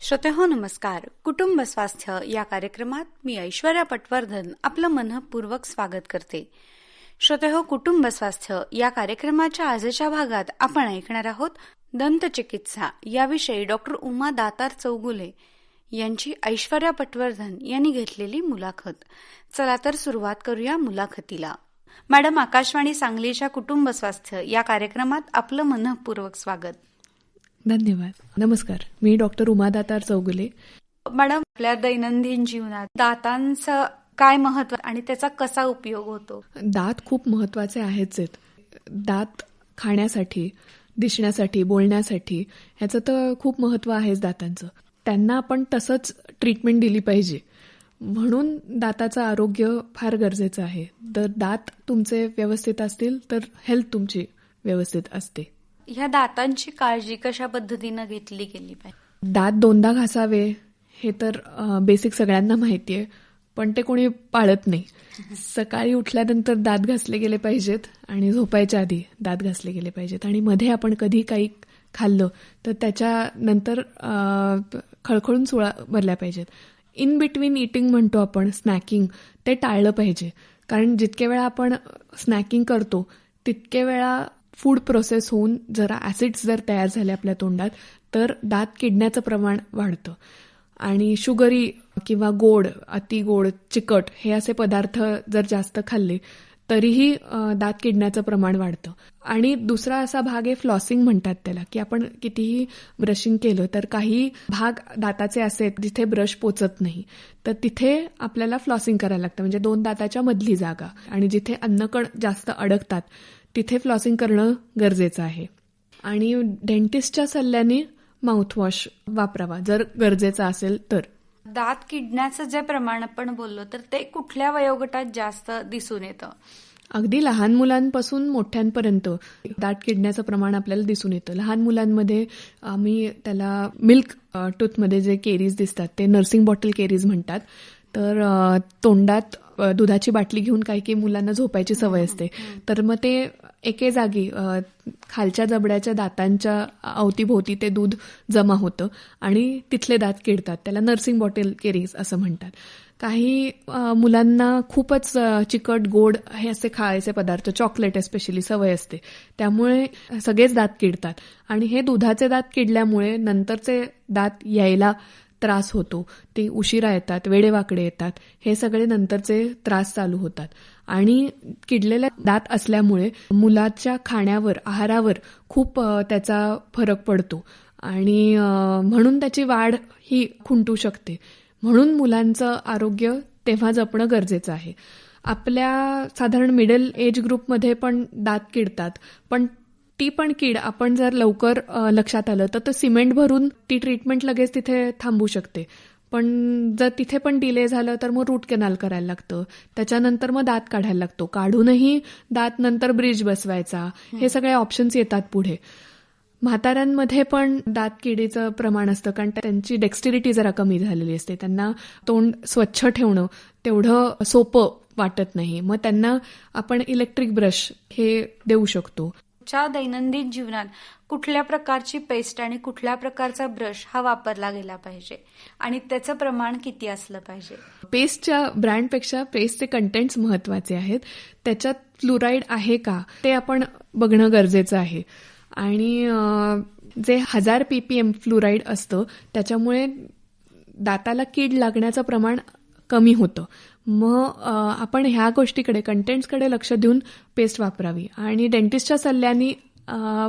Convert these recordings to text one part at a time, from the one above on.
श्रोतेहो नमस्कार. कुटुंब स्वास्थ्य या कार्यक्रमात मी ऐश्वर्या पटवर्धन आपलं मनःपूर्वक स्वागत करते. श्रोतेहो, कुटुंब स्वास्थ्य या कार्यक्रमाच्या आजच्या भागात आपण ऐकणार आहोत दंतचिकित्सा याविषयी डॉक्टर उमा दातार चौगुले यांची ऐश्वर्या पटवर्धन यांनी घेतलेली मुलाखत. चला तर सुरुवात करूया मुलाखतीला. मॅडम, आकाशवाणी सांगलीच्या कुटुंब स्वास्थ्य या कार्यक्रमात आपलं मनःपूर्वक स्वागत. धन्यवाद. नमस्कार, मी डॉक्टर उमा दातार चौगुले. मॅडम, आपल्या दैनंदिन जीवनात दातांचं काय महत्व आणि त्याचा कसा उपयोग होतो? दात खूप महत्वाचे आहेच आहेत. दात खाण्यासाठी, दिसण्यासाठी, बोलण्यासाठी ह्याचं तर खूप महत्व आहेच दातांचं. त्यांना आपण तसंच ट्रीटमेंट दिली पाहिजे. म्हणून दाताचं आरोग्य फार गरजेचं आहे. तर दात तुमचे व्यवस्थित असतील तर हेल्थ तुमची व्यवस्थित असते. ह्या दातांची काळजी कशा पद्धतीनं घेतली गेली पाहिजे? दात दोनदा घासावे हे तर बेसिक सगळ्यांना माहिती आहे, पण ते कोणी पाळत नाही. सकाळी उठल्यानंतर दात घासले गेले पाहिजेत आणि झोपायच्या आधी दात घासले गेले पाहिजेत. आणि मध्ये आपण कधी काही खाल्लं तर त्याच्यानंतर खळखळून सुळा भरल्या पाहिजेत. इन बिटवीन इटिंग म्हणतो आपण, स्नॅकिंग, ते टाळलं पाहिजे. कारण जितके वेळा आपण स्नॅकिंग करतो तितके वेळा फूड प्रोसेस होऊन जरा ॲसिड्स जर तयार झाले आपल्या तोंडात तर दात किडण्याचं प्रमाण वाढतं. आणि शुगरी किंवा गोड, अति गोड, चिकट हे असे पदार्थ जर जास्त खाल्ले तरीही दात किडण्याचं प्रमाण वाढतं. आणि दुसरा असा भाग आहे फ्लॉसिंग म्हणतात त्याला, की आपण कितीही ब्रशिंग केलं तर काही भाग दाताचे असे जिथे ब्रश पोचत नाही, तर तिथे आपल्याला फ्लॉसिंग करायला लागतं. म्हणजे दोन दाताच्या मधली जागा आणि जिथे अन्नकण जास्त अडकतात तिथे फ्लॉसिंग करणं गरजेचं आहे. आणि डेंटिस्टच्या सल्ल्याने माउथवॉश वापरावा जर गरजेचं असेल तर. दात किडण्याचं जे प्रमाण आपण बोललो तर ते कुठल्या वयोगटात जास्त दिसून येतं? अगदी लहान मुलांपासून मोठ्यांपर्यंत दात किडण्याचं प्रमाण आपल्याला दिसून येतं. लहान मुलांमध्ये आम्ही त्याला मिल्क टूथमध्ये जे केरीज दिसतात ते नर्सिंग बॉटल केरीज म्हणतात. तर तोंडात दुधाची बाटली घेऊन काही मुलांना झोपायची सवय असते, तर मग ते एके जागी खालच्या जबड्याच्या दातांच्या अवतीभोवती ते दूध जमा होतं आणि तिथले दात किडतात. त्याला नर्सिंग बॉटल केरीज असं म्हणतात. काही मुलांना खूपच चिकट, गोड हे असे खायचे पदार्थ, चॉकलेट एस्पेशली सवय असते, त्यामुळे सगळेच दात किडतात. आणि हे दुधाचे दात किडल्यामुळे नंतरचे दात यायला त्रास होतो. ते उशिरा येतात, वेडेवाकडे येतात, हे सगळे नंतरचे त्रास चालू होतात. आणि किडलेले दात असल्यामुळे मुलाच्या खाण्यावर, आहारावर खूप त्याचा फरक पडतो आणि म्हणून त्याची वाढ ही खुंटू शकते. म्हणून मुलांचं आरोग्य तेव्हा जपणं गरजेचं आहे. आपल्या साधारण मिडल एज ग्रुपमध्ये पण दात किडतात, पण ती पण कीड आपण जर लवकर लक्षात आलं तर सिमेंट भरून ती ट्रीटमेंट लगेच तिथे थांबू शकते. पण जर तिथे पण डिले झालं तर मग रूट कॅनल करायला लागतं, त्याच्यानंतर मग दात काढायला लागतो. काढूनही दात नंतर ब्रिज बसवायचा, हे सगळे ऑप्शन्स येतात पुढे. म्हाताऱ्यांमध्ये पण दात किडीचं प्रमाण असतं, कारण त्यांची डेक्स्टिरिटी जरा कमी झालेली असते. त्यांना तोंड स्वच्छ ठेवणं तेवढं सोपं वाटत नाही. मग त्यांना आपण इलेक्ट्रिक ब्रश हे देऊ शकतो. दैनंदिन जीवनात कुठल्या प्रकारची पेस्ट आणि कुठल्या प्रकारचा ब्रश हा वापरला गेला पाहिजे आणि त्याचं प्रमाण किती असलं पाहिजे? पेस्टच्या ब्रँडपेक्षा पेस्टचे कंटेंट्स महत्वाचे आहेत. त्याच्यात फ्लुराईड आहे का ते आपण बघणं गरजेचं आहे. आणि जे 1000 ppm फ्लुराईड असतं त्याच्यामुळे दाताला कीड लागण्याचं प्रमाण कमी होतं. मग आपण ह्या गोष्टीकडे, कंटेंट्सकडे लक्ष देऊन पेस्ट वापरावी. आणि डेंटिस्टच्या सल्ल्याने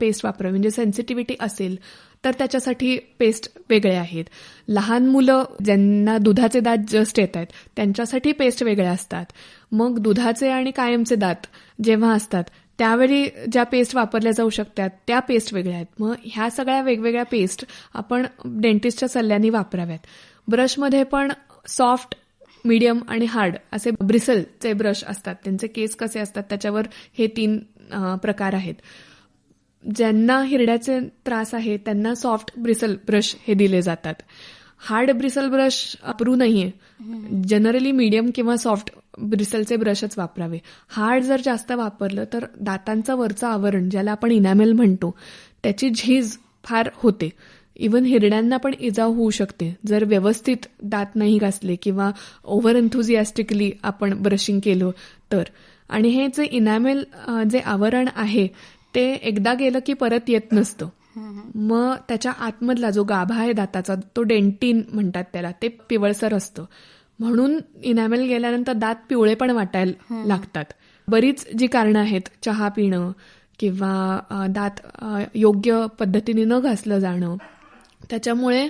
पेस्ट वापरावी. म्हणजे सेन्सिटिव्हिटी असेल तर त्याच्यासाठी पेस्ट वेगळे आहेत. लहान मुलं ज्यांना दुधाचे दात जस्ट येत आहेत त्यांच्यासाठी पेस्ट वेगळ्या असतात. मग दुधाचे आणि कायमचे दात जेव्हा असतात त्यावेळी ज्या पेस्ट वापरल्या जाऊ शकतात त्या पेस्ट वेगळ्या आहेत. मग ह्या सगळ्या वेगवेगळ्या पेस्ट आपण डेंटिस्टच्या सल्ल्याने वापराव्यात. ब्रशमध्ये पण सॉफ्ट, मीडियम आणि हार्ड असे ब्रिसलचे ब्रश असतात. त्यांचे केस कसे असतात त्याच्यावर हे 3 प्रकार आहेत. ज्यांना हिरड्याचे त्रास आहे त्यांना सॉफ्ट ब्रिसल ब्रश हे दिले जातात. हार्ड ब्रिसल ब्रश वापरू नये. जनरली मीडियम किंवा सॉफ्ट ब्रिसलचे ब्रशच वापरावे. हार्ड जर जास्त वापरलं तर दातांचं वरचं आवरण, ज्याला आपण इनॅमेल म्हणतो, त्याची झीज फार होते. इव्हन हिरड्यांना पण इजा होऊ शकते जर व्यवस्थित दात नाही घासले किंवा ओव्हर एन्थुझियास्टिकली आपण ब्रशिंग केलं तर. आणि हे जे इनॅमेल जे आवरण आहे ते एकदा गेलं की परत येत नसतं. मग त्याच्या आतमधला जो गाभा आहे दाताचा तो डेंटिन म्हणतात त्याला, ते पिवळसर असतं. म्हणून इनॅमेल गेल्यानंतर दात पिवळे पण वाटायला लागतात. बरीच जी कारणं आहेत, चहा पिणं किंवा दात योग्य पद्धतीने न घासलं जाणं, त्याच्यामुळे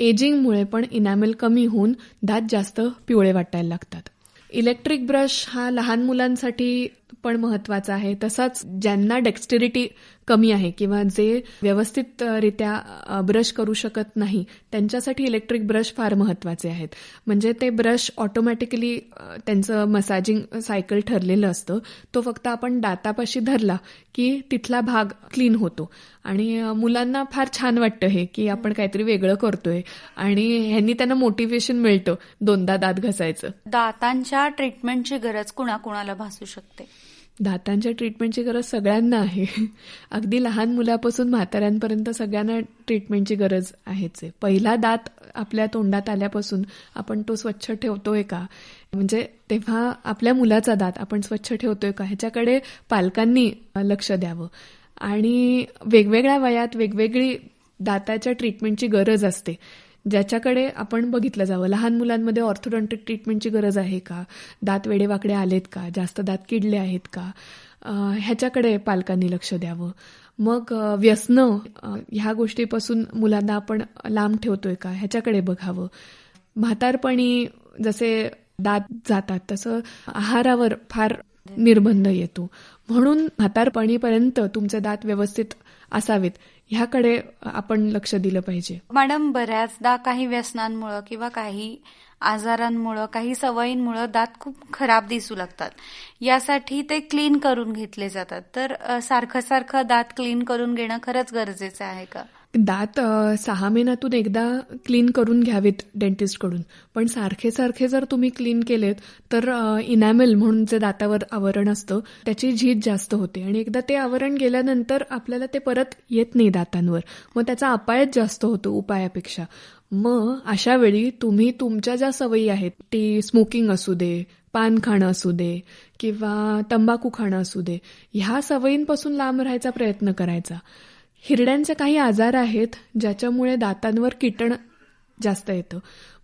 एजिंगमुळे पण इनॅमेल कमी होऊन दात जास्त पिवळे वाटायला लागतात. इलेक्ट्रिक ब्रश हा लहान मुलांसाठी पण महत्वाचा आहे. तसाच ज्यांना डेक्स्टेरिटी कमी आहे किंवा जे व्यवस्थितरित्या ब्रश करू शकत नाही त्यांच्यासाठी इलेक्ट्रिक ब्रश फार महत्वाचे आहेत. म्हणजे ते ब्रश ऑटोमॅटिकली त्यांचं मसाजिंग सायकल ठरलेलं असतं. तो फक्त आपण दातापाशी धरला की तिथला भाग क्लीन होतो. आणि मुलांना फार छान वाटतं हे की आपण काहीतरी वेगळं करतोय आणि ह्यांनी त्यांना मोटिवेशन मिळतं दोनदा दात घासायचं. दातांच्या ट्रीटमेंटची गरज कुणाकुणाला भासू शकते? दातांच्या ट्रीटमेंटची गरज सगळ्यांना आहे. अगदी लहान मुलापासून म्हाताऱ्यांपर्यंत सगळ्यांना ट्रीटमेंटची गरज आहेच आहे. पहिला दात आपल्या तोंडात आल्यापासून आपण तो स्वच्छ ठेवतोय का, म्हणजे तेव्हा आपल्या मुलाचा दात आपण स्वच्छ ठेवतोय का ह्याच्याकडे पालकांनी लक्ष द्यावं. आणि वेगवेगळ्या वयात वेगवेगळी दाताच्या ट्रीटमेंटची गरज असते, ज्याच्याकडे आपण बघितलं जावं. लहान मुलांमध्ये ऑर्थोडॉन्टिक ट्रीटमेंटची गरज आहे का, दात वेडेवाकडे आलेत का, जास्त दात किडले आहेत का, ह्याच्याकडे पालकांनी लक्ष द्यावं. मग व्यसनं ह्या गोष्टीपासून मुलांना आपण लांब ठेवतोय का ह्याच्याकडे बघावं. म्हातारपणी जसे दात जातात तसं आहारावर फार निर्बंध येतो. म्हणून म्हातारपणीपर्यंत तुमचे दात व्यवस्थित असावेत ह्याकडे आपण लक्ष दिलं पाहिजे. मॅडम, बऱ्याचदा काही व्यसनांमुळं किंवा काही आजारांमुळं, काही सवयींमुळं दात खूप खराब दिसू लागतात. यासाठी ते क्लीन करून घेतले जातात. तर सारखं सारखं दात क्लीन करून घेणं खरंच गरजेचं आहे का? दात 6 महिन्यातून एकदा क्लीन करून घ्यावेत डेंटिस्टकडून. पण सारखे सारखे जर तुम्ही क्लीन केलेत तर इनॅमेल म्हणून जे दातावर आवरण असतं त्याची झीज जास्त होते आणि एकदा ते आवरण गेल्यानंतर आपल्याला ते परत येत नाही दातांवर. मग त्याचा अपायच जास्त होतो उपायापेक्षा. मग अशा वेळी तुम्ही तुमच्या ज्या सवयी आहेत, ती स्मोकिंग असू दे, पान खाणं असू दे किंवा तंबाखू खाणं असू दे, ह्या सवयींपासून लांब राहायचा प्रयत्न करायचा. हिरड्यांचे काही आजार आहेत ज्याच्यामुळे दातांवर किटण जास्त येतं.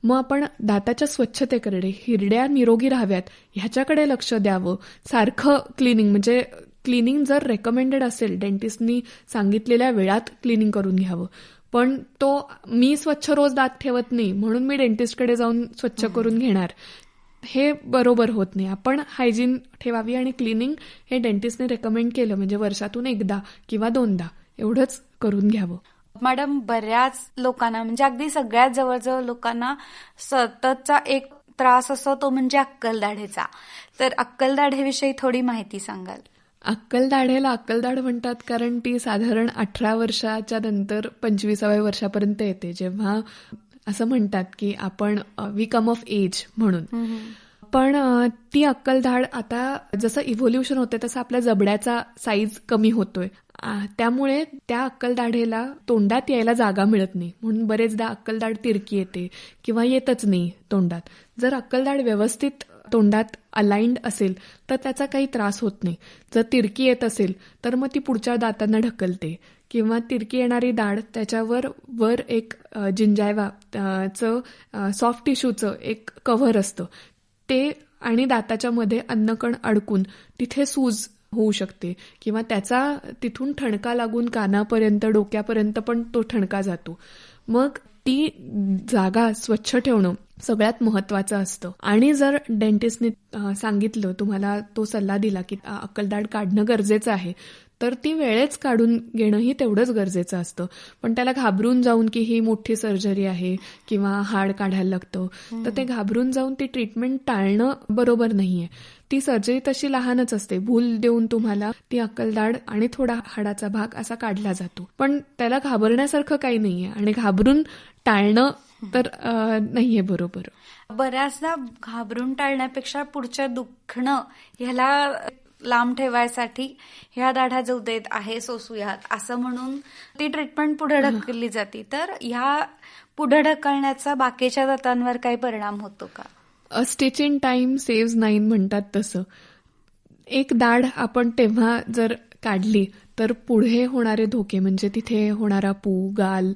मग आपण दाताच्या स्वच्छतेकडे, हिरड्या निरोगी राहाव्यात ह्याच्याकडे लक्ष द्यावं. सारखं क्लिनिंग, म्हणजे क्लिनिंग जर रेकमेंडेड असेल, डेंटिस्टनी सांगितलेल्या वेळात क्लिनिंग करून घ्यावं. पण तो मी स्वच्छ रोज दात ठेवत नाही म्हणून मी डेंटिस्टकडे जाऊन स्वच्छ करून घेणार, हे बरोबर होत नाही. आपण हायजीन ठेवावी आणि क्लिनिंग हे डेंटिस्टने रेकमेंड केलं म्हणजे वर्षातून एकदा किंवा 2दा एवढंच करून घ्यावं. मॅडम, बऱ्याच लोकांना, म्हणजे अगदी सगळ्यात जवळजवळ लोकांना सततचा एक त्रास असतो, तो म्हणजे अक्कलदाढेचा. तर अक्कलदाढेविषयी थोडी माहिती सांगाल? अक्कलदाढेला अक्कलदाढ म्हणतात कारण ती साधारण 18 वर्षाच्या नंतर 25व्या वर्षापर्यंत येते, जेव्हा असं म्हणतात की आपण वी कम ऑफ एज म्हणून. पण ती अक्कलदाढ आता जसं इव्होल्युशन होते तसं आपल्या जबड्याचा साईज कमी होतोय, त्यामुळे त्या अक्कलदाढेला तोंडात यायला जागा मिळत नाही. म्हणून बरेचदा अक्कलदाढ तिरकी येते किंवा येतच नाही तोंडात. जर अक्कलदाढ व्यवस्थित तोंडात अलाइंड असेल तर त्याचा काही त्रास होत नाही. जर तिरकी येत असेल तर मग ती पुढच्या दातांना ढकलते किंवा तिरकी येणारी दाढ त्याच्यावर वर एक जिंजायवाचं सॉफ्ट टिश्यूचं एक कव्हर असतं, ते आणि दाताच्या मध्ये अन्नकण अडकून तिथे सूज होऊ शकते किंवा त्याचा तिथून ठणका लागून कानापर्यंत, डोक्यापर्यंत पण तो ठणका जातो. मग ती जागा स्वच्छ ठेवणं सगळ्यात महत्वाचं असतं. आणि जर डेंटिस्टने सांगितलं, तुम्हाला तो सल्ला दिला की अक्कलदाढ काढणं गरजेचं आहे, तर ती वेळेच काढून घेणंही तेवढंच गरजेचं असतं. पण त्याला घाबरून जाऊन की ही मोठी सर्जरी आहे किंवा हाड काढायला लागतं, तर ते घाबरून जाऊन ती ट्रीटमेंट टाळणं बरोबर नाहीये. ती सर्जरी तशी लहानच असते, भूल देऊन तुम्हाला ती अक्कलदाढ आणि थोडा हाडाचा भाग असा काढला जातो. पण त्याला घाबरण्यासारखं काही नाहीये आणि घाबरून टाळणं तर नाहीये बरोबर. बऱ्याचदा घाबरून टाळण्यापेक्षा पुढच्या दुखणं ह्याला लांब ठेवायसाठी ह्या दाढा जो देत आहे सोसूयात असं म्हणून ती ट्रीटमेंट पुढे ढकलली जाते. तर ह्या पुढे ढकलण्याचा बाकीच्या दातांवर काही परिणाम होतो का? अ स्टिच इन टाइम सेव्हज 9 म्हणतात तसं. एक दाढ आपण तेव्हा जर काढली तर पुढे होणारे धोके म्हणजे तिथे होणारा पू, गाल,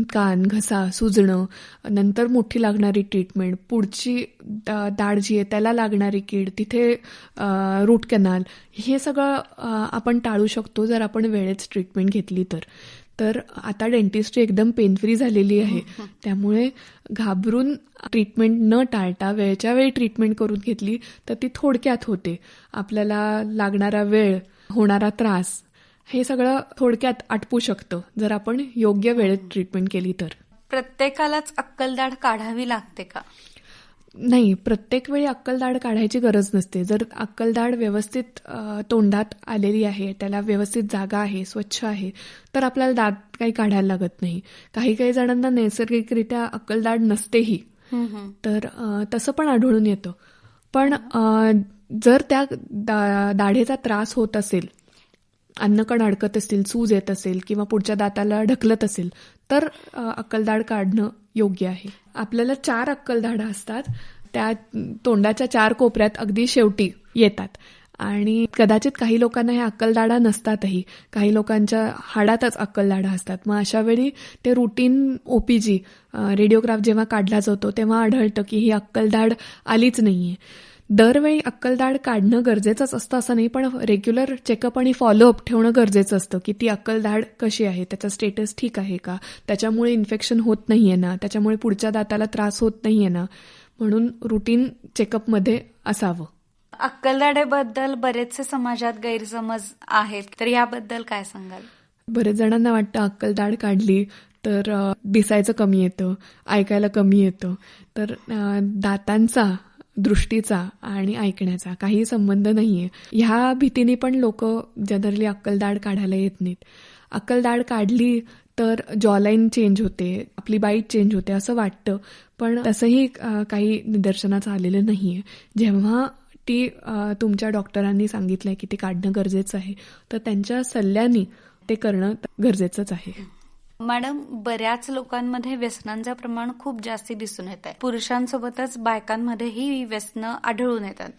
कान, घसा सुजणं, नंतर मोठी लागणारी ट्रीटमेंट, पुढची दाढ जी आहे त्याला लागणारी कीड, तिथे रूट कॅनाल, हे सगळं आपण टाळू शकतो जर आपण वेळेत ट्रीटमेंट घेतली तर. तर आता डेंटिस्ट्री एकदम पेन फ्री झालेली आहे, त्यामुळे घाबरून ट्रीटमेंट न टाळता वेळच्या वेळी ट्रीटमेंट करून घेतली तर ती थोडक्यात होते. आपल्याला लागणारा वेळ, होणारा त्रास हे सगळं थोडक्यात आटपू शकतं जर आपण योग्य वेळेत ट्रीटमेंट केली तर. प्रत्येकालाच अक्कलदाढ काढावी लागते का? नाही, प्रत्येक वेळी अक्कलदाढ काढायची गरज नसते. जर अक्कलदाढ व्यवस्थित तोंडात आलेली आहे, त्याला व्यवस्थित जागा आहे, स्वच्छ आहे, तर आपल्याला दात काही काढायला लागत नाही. काही जणांना नैसर्गिकरित्या अक्कलदाढ नसतेही, तर तसं पण आढळून येतं. पण जर त्या दाढेचा त्रास होत असेल, अन्नकण अडकत असतील, सूज येत असेल किंवा पुढच्या दाताला ढकलत असेल तर अक्कलदाढ काढणं योग्य आहे. आपल्याला 4 अक्कलदाढा असतात, त्या तोंडाच्या 4 कोपऱ्यात अगदी शेवटी येतात आणि कदाचित काही लोकांना ह्या अक्कलदाढा नसतातही, काही लोकांच्या हाडातच अक्कलदाढा असतात. मग अशा वेळी ते रुटीन ओपीजी रेडिओग्राफ जेव्हा काढला जातो तेव्हा आढळतं की ही अक्कलदाढ आलीच नाहीये. दरवेळी अक्कलदाढ काढणं गरजेचंच असतं असं नाही, पण रेग्युलर चेकअप आणि फॉलोअप ठेवणं गरजेचं असतं की ती अक्कलदाढ कशी आहे, त्याचा स्टेटस ठीक आहे का, त्याच्यामुळे इन्फेक्शन होत नाहीये ना, त्याच्यामुळे पुढच्या दाताला त्रास होत नाहीये ना, म्हणून रुटीन चेकअपमध्ये असावं. अक्कलदाढेबद्दल बरेचसे समाजात गैरसमज आहेत, तर याबद्दल काय सांगाल? बरेच जणांना वाटतं अक्कलदाढ काढली तर दिसायचं कमी येतं, ऐकायला कमी येतं. तर दातांचा, दृष्टीचा आणि ऐकण्याचा काही संबंध नाहीये. ह्या भीतीने पण लोक जनरली अक्कलदाढ काढायला येत नाहीत. अक्कलदाढ काढली तर जॉलाईन चेंज होते, आपली बाईट चेंज होते असं वाटतं, पण तसंही काही निदर्शनाचं आलेलं नाहीये. जेव्हा ती तुमच्या डॉक्टरांनी सांगितलंय की ती काढणं गरजेचं आहे तर त्यांच्या सल्ल्याने ते करणं गरजेचंच आहे. मॅडम, बऱ्याच लोकांमध्ये व्यसनांचं प्रमाण खूप जास्ती दिसून येत आहे. पुरुषांसोबतच बायकांमध्येही व्यसनं आढळून येतात.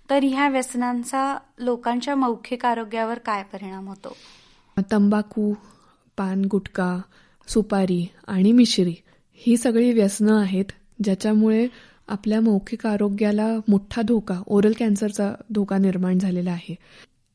तर ह्या व्यसनांचा लोकांच्या मौखिक आरोग्यावर काय परिणाम होतो? तंबाखू, पान, गुटखा, सुपारी आणि मिश्री ही सगळी व्यसनं आहेत ज्याच्यामुळे आपल्या मौखिक आरोग्याला मोठा धोका, ओरल कॅन्सरचा धोका निर्माण झालेला आहे.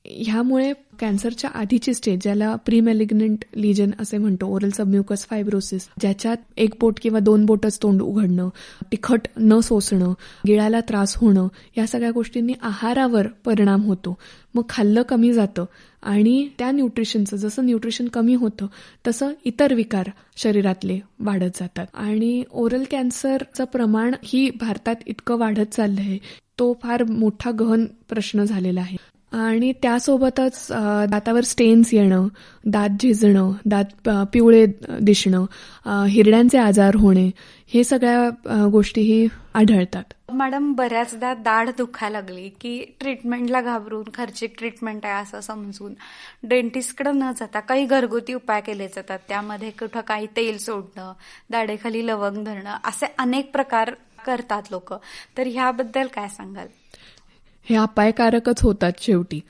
ह्यामुळे कॅन्सरच्या आधीची स्टेज, ज्याला प्री मॅलिग्नंट लिजन असे म्हणतो, ओरल सबम्युकस फायब्रोसिस, ज्याच्यात 1 बोट किंवा 2 बोटच तोंड उघडणं, तिखट न सोसणं, गिळाला त्रास होणं, या सगळ्या गोष्टींनी आहारावर परिणाम होतो. मग खाल्लं कमी जातं आणि त्या न्यूट्रिशनचं, जसं न्यूट्रिशन कमी होतं तसं इतर विकार शरीरातले वाढत जातात. आणि ओरल कॅन्सरचं प्रमाण ही भारतात इतकं वाढत चाललं आहे, तो फार मोठा गहन प्रश्न झालेला आहे. आणि त्यासोबतच दातावर स्टेन्स येणं, दात झिजणं, दात पिवळे दिसणं, हिरड्यांचे आजार होणे, हे सगळ्या गोष्टीही आढळतात. मॅडम, बऱ्याचदा दाढ दुखायला लागली की ट्रीटमेंटला घाबरून खर्चिक ट्रीटमेंट आहे असं समजून डेंटिस्टकडे न जाता काही घरगुती उपाय केले जातात. त्यामध्ये कुठं काही तेल सोडणं, दाढेखाली लवंग धरणं, असे अनेक प्रकार करतात लोक. तर ह्याबद्दल काय सांगाल? हे अपायकारकच होतात शेवटी.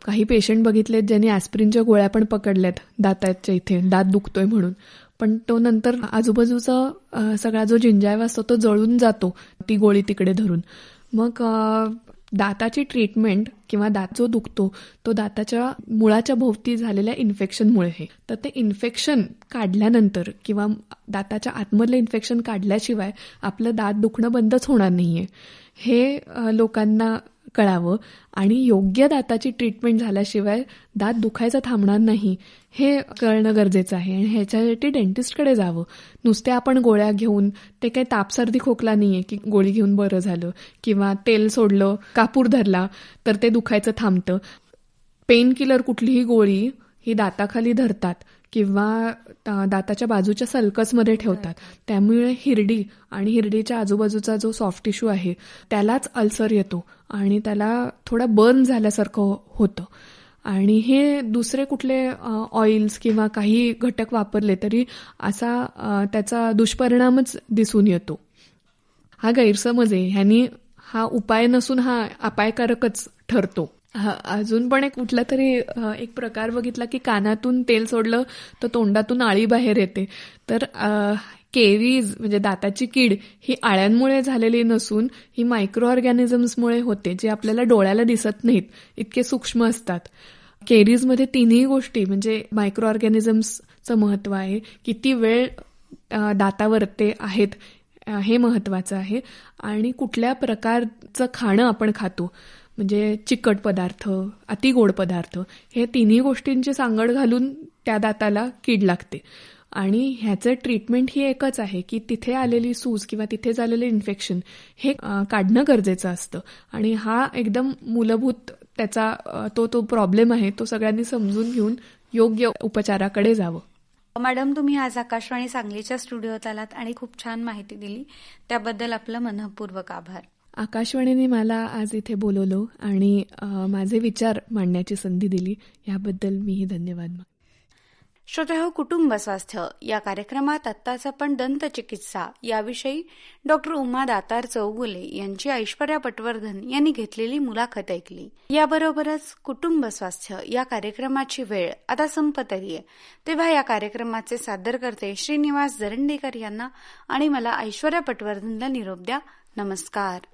काही पेशंट बघितलेत ज्यांनी ॲस्पिरिनच्या गोळ्या पण पकडल्यात दाताच्या इथे, दात दुखतोय म्हणून, पण तो नंतर आजूबाजूचा सगळा जो जिंजायवा असतो तो जळून जातो ती गोळी तिकडे धरून. मग दाताची ट्रीटमेंट किंवा दात जो दुखतो तो दाताच्या मुळाच्या भोवती झालेल्या इन्फेक्शनमुळे आहे. तर ते इन्फेक्शन काढल्यानंतर किंवा दाताच्या आतमधलं इन्फेक्शन काढल्याशिवाय आपलं दात दुखणं बंदच होणार नाहीये, हे लोकांना कळावं. आणि योग्य दाताची ट्रीटमेंट झाल्याशिवाय दात दुखायचं थांबणार नाही हे कळणं गरजेचं आहे. आणि ह्याच्यासाठी डेंटिस्टकडे जावं. नुसते आपण गोळ्या घेऊन, ते काही ताप सर्दी खोकला नाहीये की गोळी घेऊन बरं झालं किंवा तेल सोडलं, कापूर धरला तर ते दुखायचं थांबतं. पेन किलर कुठलीही गोळी ही दाताखाली धरतात किंवा दाताच्या बाजूच्या सल्कसमध्ये ठेवतात. त्यामुळे हिरडी आणि हिरडीच्या आजूबाजूचा जो सॉफ्ट टिश्यू आहे त्यालाच अल्सर येतो आणि त्याला थोडा बर्न झाल्यासारखं होतं. आणि हे दुसरे कुठले ऑइल्स किंवा काही घटक वापरले तरी असा त्याचा दुष्परिणामच दिसून येतो. हा गैरसमज आहे, ह्यानी हा उपाय नसून हा अपायकारकच ठरतो. अजून पण एक कुठला तरी एक प्रकार बघितला की कानातून तेल सोडलं तर तोंडातून आळी बाहेर येते. तर केरीज म्हणजे दाताची कीड ही आळ्यांमुळे झालेली नसून ही मायक्रो ऑर्गॅनिझम्समुळे होते, जे आपल्याला डोळ्याला दिसत नाहीत, इतके सूक्ष्म असतात. केरीजमध्ये तिन्ही गोष्टी म्हणजे मायक्रो ऑर्गॅनिझम्सचं महत्व आहे, किती वेळ दातावर ते आहेत हे महत्वाचं आहे, आणि कुठल्या प्रकारचं खाणं आपण खातो म्हणजे चिकट पदार्थ, अतिगोड पदार्थ, हे तिन्ही गोष्टींची सांगड घालून त्या दाताला कीड लागते. आणि ह्याचं ट्रीटमेंट ही एकच आहे की तिथे आलेली सूज किंवा तिथे झालेलं इन्फेक्शन हे काढणं गरजेचं असतं. आणि हा एकदम मूलभूत त्याचा तो प्रॉब्लेम आहे, तो सगळ्यांनी समजून घेऊन योग्य उपचाराकडे जावं. मॅडम, तुम्ही आज आकाशवाणी सांगलीच्या स्टुडिओत आलात आणि खूप छान माहिती दिली, त्याबद्दल आपलं मनःपूर्वक आभार. आकाशवाणीने मला आज इथे बोलवलं आणि माझे विचार मांडण्याची संधी दिली, याबद्दल मीही धन्यवाद मागते. श्रोतेहो, कुटुंब स्वास्थ्य या कार्यक्रमात आत्ताच आपण दंतचिकित्सा याविषयी डॉक्टर उमा दातार चौगुले यांची ऐश्वर्या पटवर्धन यांनी घेतलेली मुलाखत ऐकली. याबरोबरच कुटुंब स्वास्थ्य या कार्यक्रमाची वेळ आता संपत आली आहे. तेव्हा या कार्यक्रमाचे सादरकर्ते श्रीनिवास जरंडेकर यांना आणि मला ऐश्वर्या पटवर्धनला निरोप द्या. नमस्कार.